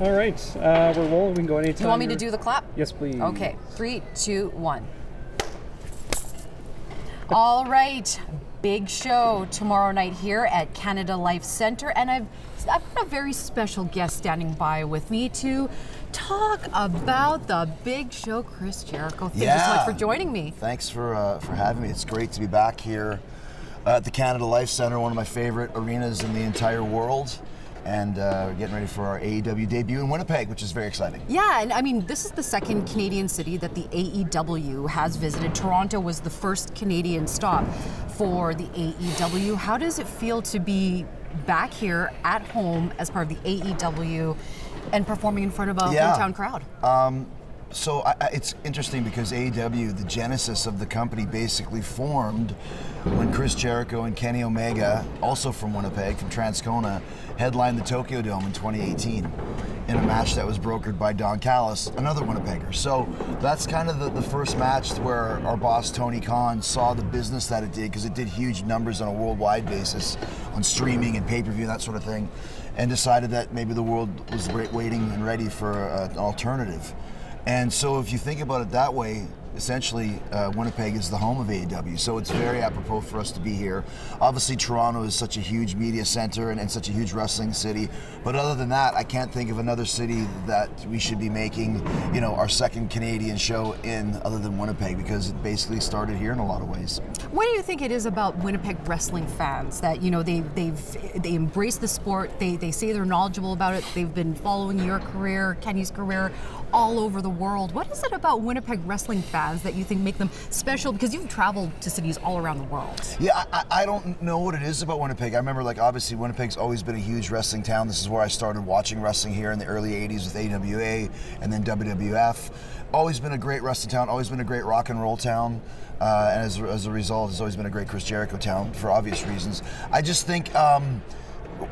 All right, we're rolling. We can go anytime. You want me to do the clap? Yes, please. Okay, 3, 2, 1. All right, big show tomorrow night here at Canada Life Centre, and I've got a very special guest standing by with me to talk about the big show, Chris Jericho. Thank you so much for joining me. Thanks for having me. It's great to be back here at the Canada Life Centre, one of my favorite arenas in the entire world. And we're getting ready for our AEW debut in Winnipeg, which is very exciting. Yeah, and I mean, this is the second Canadian city that the AEW has visited. Toronto was the first Canadian stop for the AEW. How does it feel to be back here at home as part of the AEW and performing in front of a hometown crowd? So it's interesting because AEW, the genesis of the company, basically formed when Chris Jericho and Kenny Omega, also from Winnipeg, from Transcona, headlined the Tokyo Dome in 2018 in a match that was brokered by Don Callis, another Winnipegger. So that's kind of the first match where our boss Tony Khan saw the business that it did, because it did huge numbers on a worldwide basis on streaming and pay-per-view and that sort of thing, and decided that maybe the world was waiting and ready for an alternative. And so if you think about it that way, essentially Winnipeg is the home of AEW, so it's very apropos for us to be here. Obviously Toronto is such a huge media center and such a huge wrestling city, but other than that, I can't think of another city that we should be making, you know, our second Canadian show in other than Winnipeg, because it basically started here in a lot of ways. What do you think it is about Winnipeg wrestling fans that, you know, they embrace the sport, they say they're knowledgeable about it, they've been following your career, Kenny's career, all over the world. What is it about Winnipeg wrestling fans that you think make them special? Because you've traveled to cities all around the world. Yeah, I don't know what it is about Winnipeg. I remember, like, obviously Winnipeg's always been a huge wrestling town. This is where I started watching wrestling here in the early 80s with AWA and then WWF. Always been a great wrestling town, always been a great rock and roll town. And as a result, it's always been a great Chris Jericho town for obvious reasons. I just think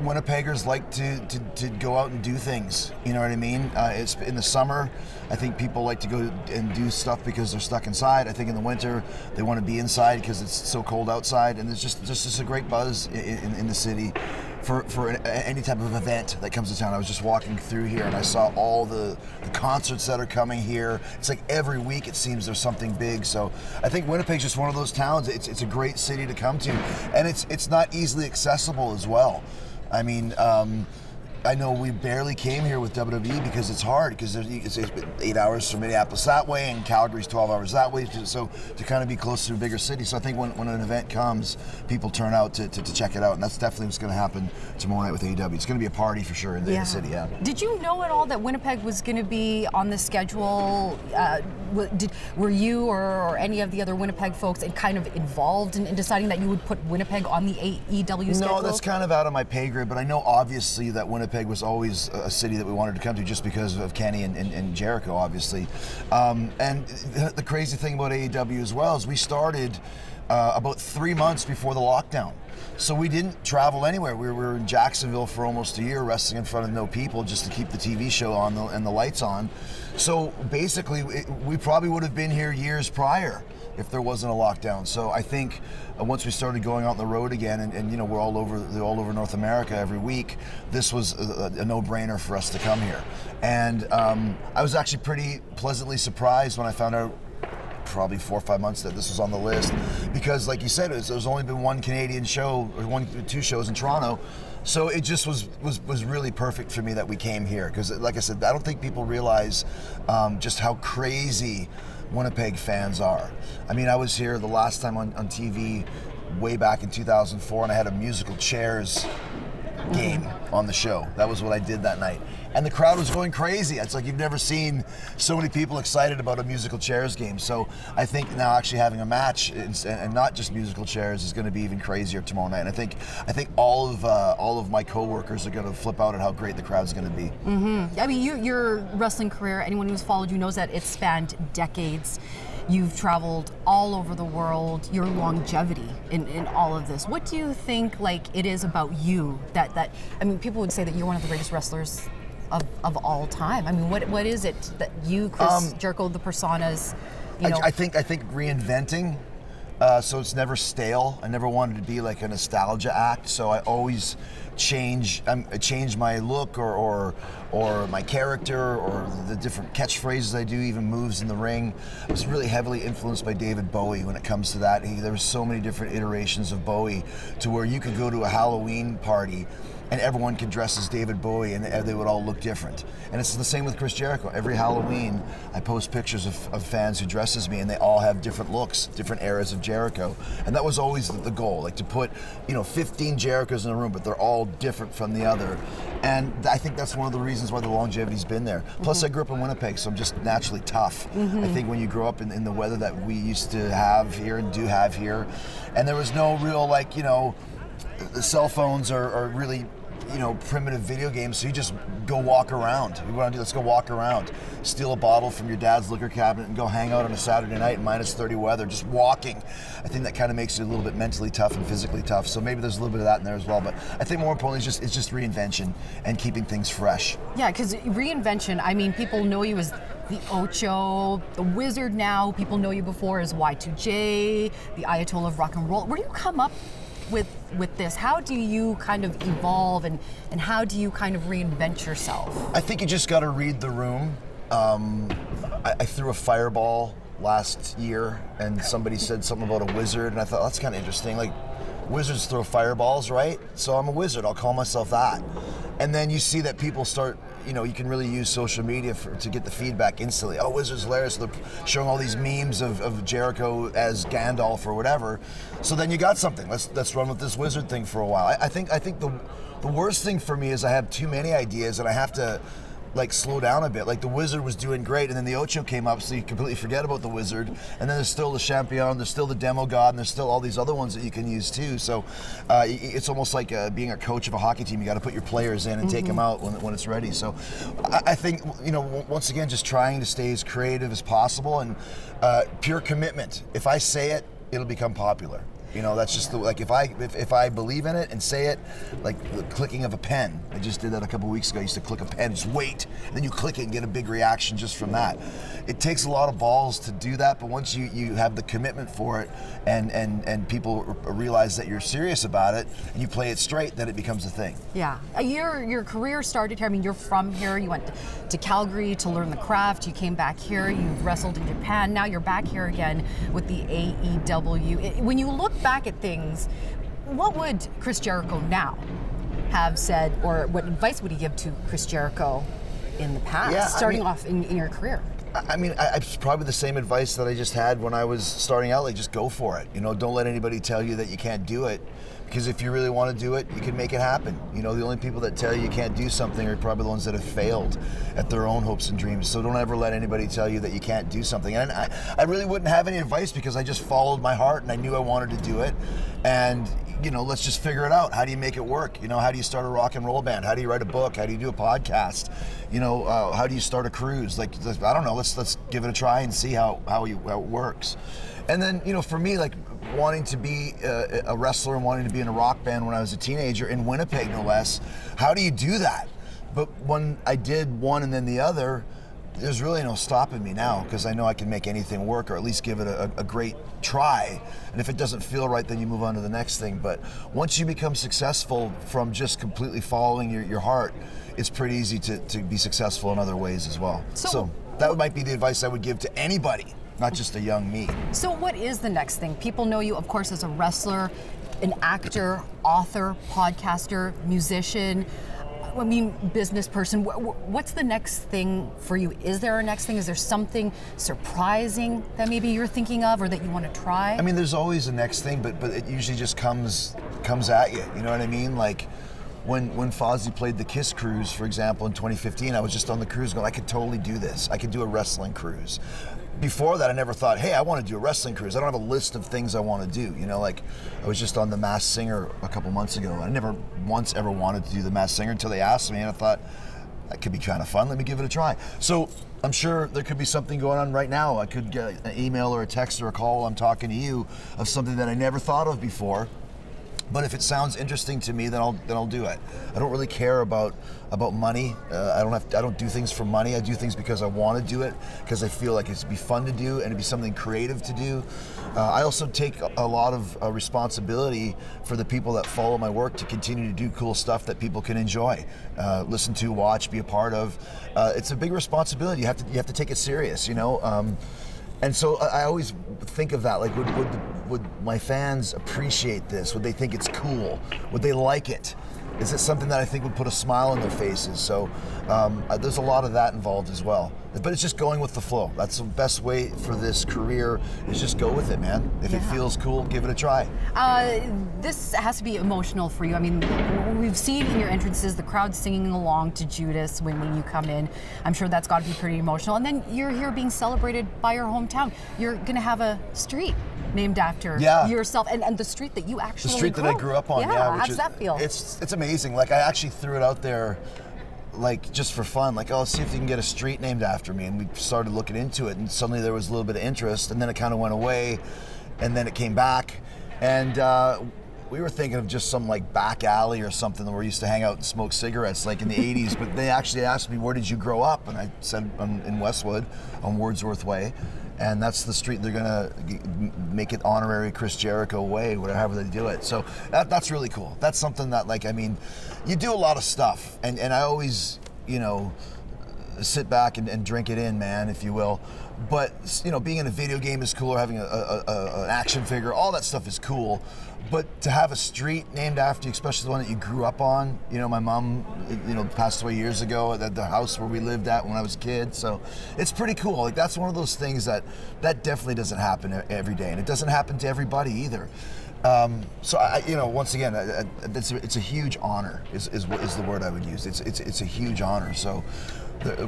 Winnipeggers like to go out and do things, you know what I mean? It's in the summer, I think people like to go and do stuff because they're stuck inside. I think in the winter they want to be inside because it's so cold outside, and there's just a great buzz in the city for any type of event that comes to town. I was just walking through here and I saw all the concerts that are coming here. It's like every week it seems there's something big. So I think Winnipeg's just one of those towns. It's a great city to come to, and it's not easily accessible as well. I mean, I know we barely came here with WWE because it's hard, because it's 8 hours from Minneapolis that way, and Calgary's 12 hours that way, so to kind of be close to a bigger city. So I think when an event comes, people turn out to check it out, and that's definitely what's going to happen tomorrow night with AEW. It's going to be a party for sure in the city, yeah. Did you know at all that Winnipeg was going to be on the schedule? Were you or any of the other Winnipeg folks kind of involved in deciding that you would put Winnipeg on the AEW schedule? No, that's kind of out of my pay grade, but I know obviously that Winnipeg was always a city that we wanted to come to just because of Kenny and Jericho, obviously. And the crazy thing about AEW as well is we started about 3 months before the lockdown. So we didn't travel anywhere. We were in Jacksonville for almost a year, wrestling in front of no people just to keep the TV show on and the lights on. So basically, we probably would have been here years prior if there wasn't a lockdown. So I think once we started going out on the road again, and you know, we're all over North America every week, this was a no-brainer for us to come here. And I was actually pretty pleasantly surprised when I found out probably 4 or 5 months that this was on the list, because like you said, there's only been one Canadian show, or two shows in Toronto. So it just was really perfect for me that we came here, because like I said, I don't think people realize just how crazy Winnipeg fans are. I mean, I was here the last time on TV way back in 2004, and I had a musical chairs game on the show. That was what I did that night. And the crowd was going crazy. It's like you've never seen so many people excited about a musical chairs game. So I think now actually having a match and not just musical chairs is going to be even crazier tomorrow night. And I think all of my coworkers are going to flip out at how great the crowd's going to be. Mm-hmm. I mean, your wrestling career, anyone who's followed you knows that it spanned decades. You've traveled all over the world, your longevity in all of this. What do you think, like, it is about you that I mean, people would say that you're one of the greatest wrestlers of all time. I mean, what is it that you, Chris Jericho, the personas, you know? I think reinventing so it's never stale. I never wanted to be like a nostalgia act, so I always change my look or my character or the different catchphrases I do, even moves in the ring. I was really heavily influenced by David Bowie when it comes to that. There were so many different iterations of Bowie to where you could go to a Halloween party and everyone could dress as David Bowie and they would all look different. And it's the same with Chris Jericho. Every Halloween, I post pictures of fans who dress as me and they all have different looks, different eras of Jericho. And that was always the goal, like to put, 15 Jerichos in a room, but they're all different from the other. And I think that's one of the reasons why the longevity's been there. Plus I grew up in Winnipeg, so I'm just naturally tough. I think when you grow up in the weather that we used to have here and do have here, and there was no real the cell phones are really primitive video games, so you just go walk around. You want to do, let's go walk around. Steal a bottle from your dad's liquor cabinet and go hang out on a Saturday night in minus 30 weather, just walking. I think that kind of makes you a little bit mentally tough and physically tough, so maybe there's a little bit of that in there as well, but I think more importantly it's just reinvention and keeping things fresh. Yeah, because reinvention, I mean, people know you as the Ocho, the Wizard now, people know you before as Y2J, the Ayatollah of rock and roll. Where do you come up with this? How do you kind of evolve and how do you kind of reinvent yourself? I think you just got to read the room. I threw a fireball last year and somebody said something about a wizard and I thought, that's kind of interesting. Like, wizards throw fireballs, right? So I'm a wizard, I'll call myself that. And then you see that people start, you can really use social media to get the feedback instantly. Oh, Wizard's hilarious. They're showing all these memes of Jericho as Gandalf or whatever. So then you got something. Let's run with this wizard thing for a while. I think the worst thing for me is I have too many ideas and I have to slow down a bit. Like the Wizard was doing great and then the Ocho came up, so you completely forget about the Wizard. And then there's still the Champion, there's still the Demo God, and there's still all these other ones that you can use too. So it's almost like being a coach of a hockey team. You got to put your players in and take them out when it's ready. So I think, once again, just trying to stay as creative as possible and pure commitment. If I say it, it'll become popular. That's just if I believe in it and say it, like the clicking of a pen. I just did that a couple weeks ago. I used to click a pen, just wait, and then you click it and get a big reaction just from that. It takes a lot of balls to do that, but once you have the commitment for it and people realize that you're serious about it and you play it straight, then it becomes a thing. Yeah. Your career started here. I mean, you're from here. You went to Calgary to learn the craft. You came back here. You wrestled in Japan. Now you're back here again with the AEW. When you look back at things, what would Chris Jericho now have said, or what advice would he give to Chris Jericho in the past, starting off in your career? I mean, it's probably the same advice that I just had when I was starting out, like just go for it. Don't let anybody tell you that you can't do it, because if you really want to do it, you can make it happen. The only people that tell you can't do something are probably the ones that have failed at their own hopes and dreams. So don't ever let anybody tell you that you can't do something. And I really wouldn't have any advice because I just followed my heart and I knew I wanted to do it. And let's just figure it out. How do you make it work? How do you start a rock and roll band? How do you write a book? How do you do a podcast? How do you start a cruise? I don't know. Let's give it a try and see how it works. And then, for me, wanting to be a wrestler and wanting to be in a rock band when I was a teenager in Winnipeg, no less. How do you do that? But when I did one and then the other, there's really no stopping me now because I know I can make anything work or at least give it a great try. And if it doesn't feel right, then you move on to the next thing. But once you become successful from just completely following your heart, it's pretty easy to be successful in other ways as well. So that might be the advice I would give to anybody, not just a young me. So what is the next thing? People know you, of course, as a wrestler, an actor, author, podcaster, musician. I mean, business person. What's the next thing for you? Is there a next thing? Is there something surprising that maybe you're thinking of or that you want to try? I mean, there's always a next thing, but it usually just comes at you. You know what I mean? Like when Fozzy played the Kiss Cruise, for example, in 2015, I was just on the cruise going, I could totally do this. I could do a wrestling cruise. Before that, I never thought, hey, I want to do a wrestling cruise. I don't have a list of things I want to do. I was just on The Masked Singer a couple months ago. I never once ever wanted to do The Masked Singer until they asked me, and I thought, that could be kind of fun. Let me give it a try. So I'm sure there could be something going on right now. I could get an email or a text or a call while I'm talking to you of something that I never thought of before. But if it sounds interesting to me, then I'll do it. I don't really care about money. I don't do things for money. I do things because I want to do it, because I feel like it'd be fun to do and it'd be something creative to do. I also take a lot of responsibility for the people that follow my work to continue to do cool stuff that people can enjoy, listen to, watch, be a part of. It's a big responsibility. You have to take it serious, you know. And so I always think of that, like, would my fans appreciate this? Would they think it's cool? Would they like it? Is it something that I think would put a smile on their faces? So there's a lot of that involved as well. But it's just going with the flow. That's the best way for this career, is just go with it, man. If it feels cool, give it a try. This has to be emotional for you. I mean, we've seen in your entrances the crowd singing along to Judas when you come in. I'm sure that's got to be pretty emotional. And then you're here being celebrated by your hometown. You're going to have a street named after yourself, and the street that you actually The street that I grew up on, yeah. How does that feel? It's amazing. Like, I actually threw it out there, like, just for fun, like, oh, let's see if you can get a street named after me. And we started looking into it, and suddenly there was a little bit of interest, and then it kind of went away, and then it came back. And we were thinking of just some, like, back alley or something where we used to hang out and smoke cigarettes, like in the 80s. But they actually asked me, where did you grow up? And I said, in Westwood, on Wordsworth Way. And that's the street they're gonna make it honorary Chris Jericho Way, however they do it. So that's really cool. That's something that, like, I mean, you do a lot of stuff, and I always, you know, sit back and drink it in, man, if you will. But, you know, being in a video game is cool, or having an action figure, all that stuff is cool. But to have a street named after you, especially the one that you grew up on, you know, my mom, you know, passed away years ago at the house where we lived at when I was a kid. So it's pretty cool. Like, that's one of those things that definitely doesn't happen every day, and it doesn't happen to everybody either. So you know, once again, it's a huge honor is the word I would use. It's a huge honor. So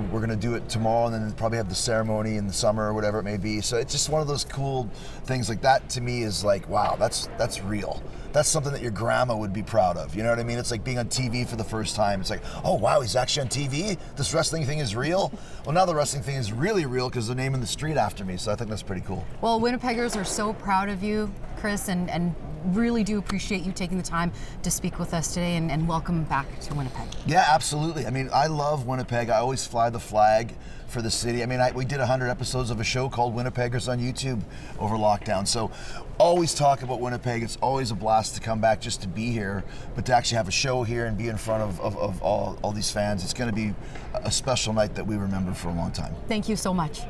we're gonna do it tomorrow, and then probably have the ceremony in the summer or whatever it may be. So it's just one of those cool things. Like, that to me is like, wow, that's real. That's something that your grandma would be proud of. You know what I mean? It's like being on TV for the first time. It's like, oh wow, he's actually on TV? This wrestling thing is real? Well, now the wrestling thing is really real because they're naming the street after me. So I think that's pretty cool. Well, Winnipeggers are so proud of you, Chris, and really do appreciate you taking the time to speak with us today, and welcome back to Winnipeg. Yeah, absolutely. I mean, I love Winnipeg. I always fly the flag for the city. I mean, we did 100 episodes of a show called Winnipeggers on YouTube over lockdown. So always talk about Winnipeg. It's always a blast to come back just to be here, but to actually have a show here and be in front of all these fans, it's going to be a special night that we remember for a long time. Thank you so much.